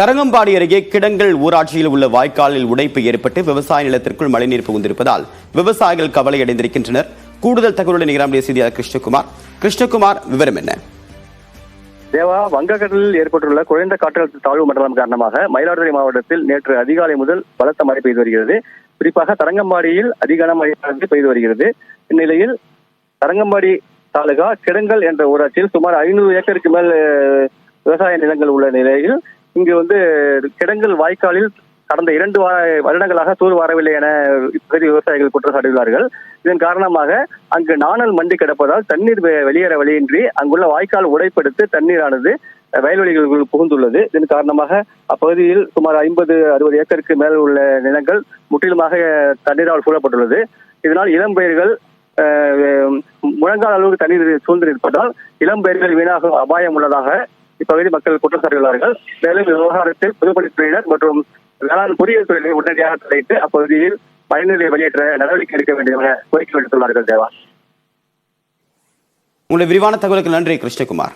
தரங்கம்பாடி அருகே கிடங்கல் ஊராட்சியில் உள்ள வாய்க்காலில் உடைப்பு ஏற்பட்டு விவசாய நிலத்திற்குள் மழைநீர் புகுந்திருப்பதால் விவசாயிகள் கவலையடைந்திருக்கின்றனர். கூடுதல் தகவலுடன் நிகராம் செய்தியாளர் கிருஷ்ணகுமார், விவரம் என்ன? தேவா, வங்கக்கடலில் ஏற்பட்டுள்ள குறைந்த காற்றழுத்த தாழ்வு மண்டலம் காரணமாக மயிலாடுதுறை மாவட்டத்தில் நேற்று அதிகாலை முதல் பலத்த மழை பெய்து வருகிறது. குறிப்பாக தரங்கம்பாடியில் அதிக மழை பெய்து வருகிறது. இந்நிலையில் தரங்கம்பாடி தாலுகா கிடங்கல் என்ற ஊராட்சியில் சுமார் 500 ஏக்கருக்கு மேல் விவசாய நிலங்கள் உள்ள நிலையில் இங்கு கிடங்கல் வாய்க்காலில் கடந்த 2 வருடங்களாக தூர் வரவில்லை என விவசாயிகள் குற்றம் சாட்டியுள்ளார்கள். இதன் காரணமாக அங்கு நாணல் மண்டி கிடப்பதால் தண்ணீர் வெளியேற வழியின்றி அங்குள்ள வாய்க்கால் உடைப்படுத்தி தண்ணீரானது வயல்வெளிகளுக்குள் புகுந்துள்ளது. இதன் காரணமாக அப்பகுதியில் சுமார் 50-60 ஏக்கருக்கு மேல் உள்ள நிலங்கள் முற்றிலுமாக தண்ணீரால் சூழப்பட்டுள்ளது. இதனால் இளம்பயிர்கள் முழங்கால் அளவுக்கு தண்ணீர் சூழ்ந்து நிற்பதால் இளம்பயிர்கள் வீணாகும் அபாயம் உள்ளதாக இப்பகுதி மக்கள் குற்றம் சாட்டியுள்ளார்கள். மேலும் விவகாரத்தில் பொதுப்பணித்துறையினர் மற்றும் வேளாண் பொறியியல் துறையினர் உடனடியாக தலையிட்டு அப்பகுதியில் மழைநீரை வெளியேற்ற நடவடிக்கை எடுக்க வேண்டும் என கோரிக்கை விடுத்துள்ளார்கள். தேவா, உங்களுடைய விரிவான தகவலுக்கு நன்றி கிருஷ்ணகுமார்.